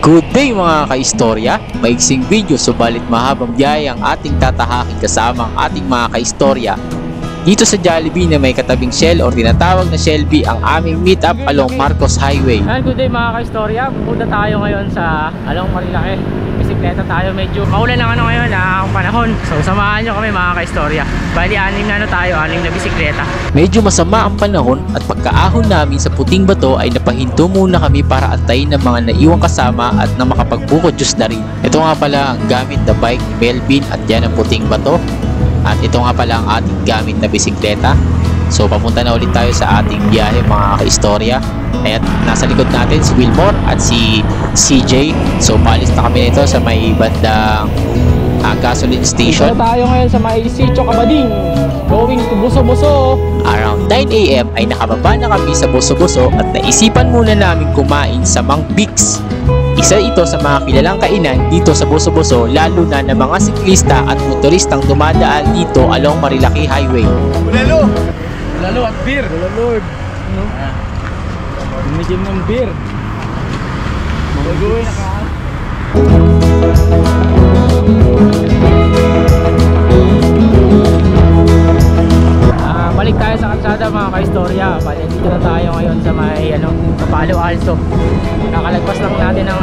Good day mga kaistorya! Maiksing video subalit mahabang biyaya ang ating tatahakin kasama ang ating mga kaistorya. Dito sa Jollibee na may katabing Shell or tinatawag na Shelby ang aming meetup along Marcos Highway. Good day mga kaistorya, pupunta tayo ngayon sa along Marilaki. Bisikleta tayo, medyo maulan lang ngayon ang panahon. So samahan nyo kami mga kaistorya. Bali 6 na bisikleta. Medyo masama ang panahon at pagkaahon namin sa puting bato ay napahinto muna kami para antayin ng mga naiwang kasama at na makapagbukod Diyos na rin. Ito nga pala ang gamit na bike ni Melvin at yan ang puting bato. At ito nga pala ang ating gamit na bisikleta. So papunta na ulit tayo sa ating biyahe mga kaistorya. At nasa likod natin si Wilmore at si CJ. So paalis na kami nito sa may bandang gasoline station. Ito tayo ngayon sa may Sitio Cabading, going to Buso-Buso. Around 9 AM ay nakababa na kami sa Buso-Buso at naisipan muna namin kumain sa Mang Bix. Isa ito sa mga kilalang kainan dito sa Buso-Buso, lalo na ng mga siklista at motoristang dumadaan dito along Marilaki Highway. Bulalo! Bulalo at beer! Lord, ano? Medyo ng beer. Bagus! Balik tayo sa kalsada mga kaistorya. Bali dito na tayo ngayon sa may Palo Alto. Nakalagpas lang natin ng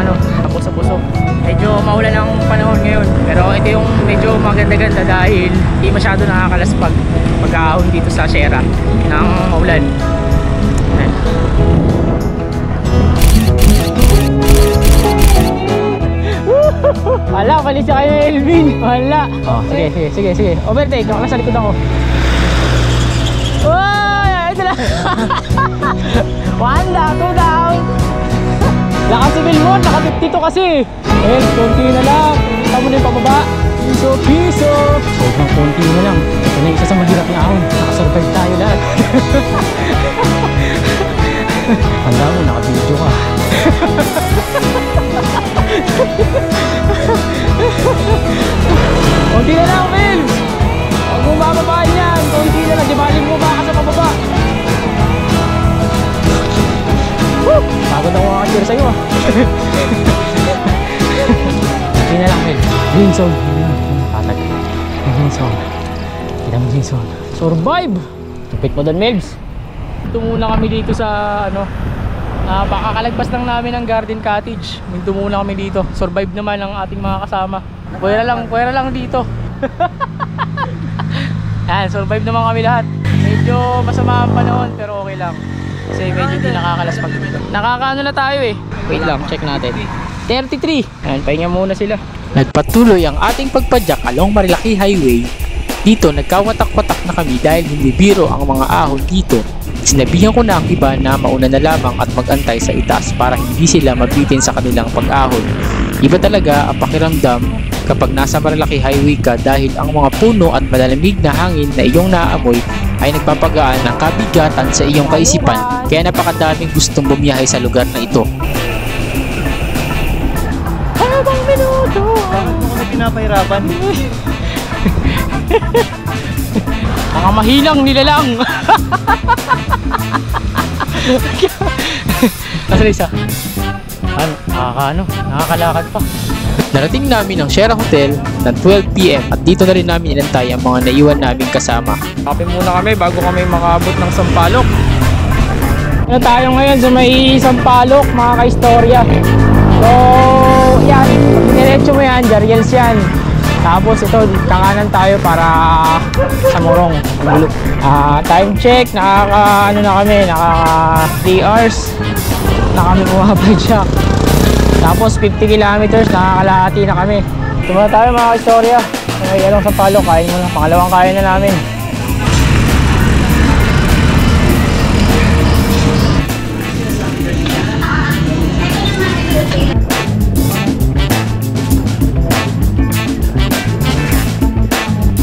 Buso-Buso. Medyo maulan ang panahon ngayon, pero ito yung medyo maganda-ganda dahil hindi masyado nakakalaspag pagkaahon dito sa Sierra ng maulan. Wala, palis kayo Elvin. Wala. Oh, sige. Overtake, ako nasa likod ako. Uy! Ito na. 1 down, 2 down. Lakas si Wilmore, naka 52 kasi. Eh, konti na lang. Kita mo na yung pababa. Piso. Sobrang konti na lang. Ito na isa sa mahirap na ahon. Nakasurvive tayo lahat. Handa mo, naka-video ka. Konti na lang, Will. Huwag mo bababaan yan. Konti na lang, dibalin mo ba ka sa pababa. Pagod ako makakasir sa'yo ah. Konti na lang, Will. Vinson. Patag. Vinson. Kita mo Vinson. Survive. Tupit mo doon, Melbs. Ito muna kami dito sa pakakalagpas lang namin ng Garden Cottage. Minto muna kami dito. Survive naman ang ating mga kasama. Puwera lang dito. Yan, survive naman kami lahat. Medyo masama ang panahon pero okay lang. Kasi medyo hindi nakakalaspag dito. Nakakaano na tayo eh. Wait lang, check natin. 33. Yan, pahinga muna sila. Nagpatuloy ang ating pagpadyak along Marilaki Highway. Dito nagkawatak-watak na kami dahil hindi biro ang mga ahon dito. Sinabihan ko na ang iba na mauna na lamang at mag-antay sa itaas para hindi sila mabitin sa kanilang pag-ahon. Iba talaga ang pakiramdam kapag nasa Marilaki Highway ka dahil ang mga puno at malalamig na hangin na iyong naaamoy ay nagpapagaan ng kabigatan sa iyong kaisipan, kaya napakadaming gustong bumiyahe sa lugar na ito. Habang minuto! Bakit mo na pinapahirapan? Mga mahilang nila lang. Nasa isa? Nakakalakad pa. Narating namin ang Sierra Hotel ng 12 PM at dito na rin namin inantay ang mga naiwan naming kasama. Kape muna kami bago kami makaabot ng Sampaloc. Tayo ngayon sa may Sampaloc mga kaistorya. So yan, pag diretso mo yan, Jariels yan. Tapos ito, kakanan tayo para sa Morong. Time check, nakaka 3 hours na kami bumapadyak. Tapos 50 kilometers, nakakalahati na kami. Ito muna tayo mga istorya. May along sa Palo, kain muna. Pangalawang kain na namin.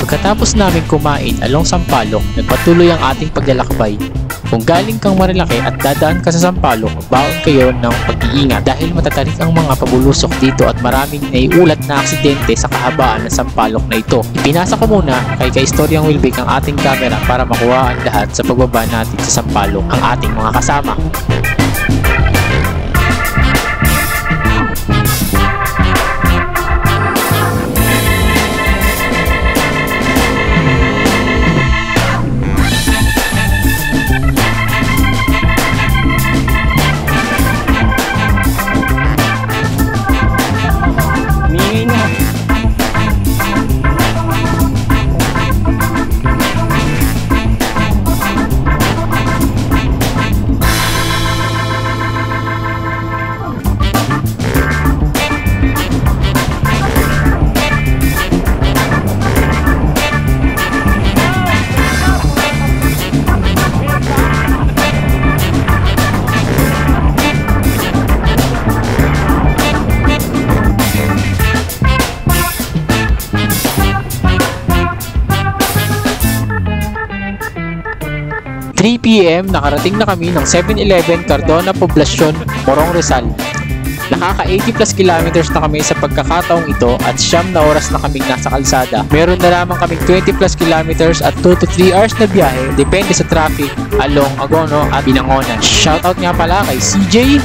Pagkatapos namin kumain along Sampaloc, nagpatuloy ang ating paglalakbay. Kung galing kang Marilaki at dadaan ka sa Sampaloc, baon kayo ng pag-iingat dahil matatarik ang mga pabulusok dito at maraming naiulat na aksidente sa kahabaan ng Sampaloc na ito. Ipinasa ko muna kay Kaistoryang Wilbeck ang ating camera para makuha ang lahat sa pagbaba natin sa Sampaloc ang ating mga kasama. PM, nakarating na kami ng 7-Eleven Cardona Poblacion, Morong Rizal. Nakaka 80 plus kilometers na kami sa pagkakataong ito at 9 na oras na kaming nasa kalsada. Meron na lamang kaming 20 plus kilometers at 2 to 3 hours na biyahe depende sa traffic along Agono at Binangonan. Shoutout nga pala kay CJ,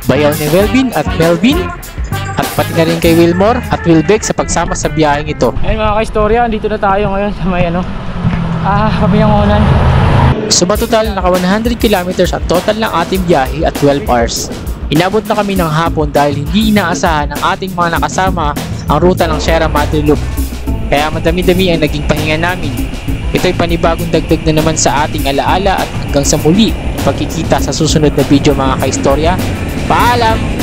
bayaw ni Melvin at Melvin, at pati na rin kay Wilmore at Wilbeck sa pagsama sa biyaheng ito. Ayun mga ka-istorya, dito na tayo ngayon sa may Binangonan. So matotal, naka 100 kilometers ang total ng ating biyahe at 12 hours. Inabot na kami ng hapon dahil hindi inaasahan ng ating mga nakasama ang ruta ng Sierra Madre Loop. Kaya madami-dami ang naging pahinga namin. Ito'y panibagong dagdag na naman sa ating alaala at hanggang sa muli, pagkikita sa susunod na video mga ka-istorya. Paalam!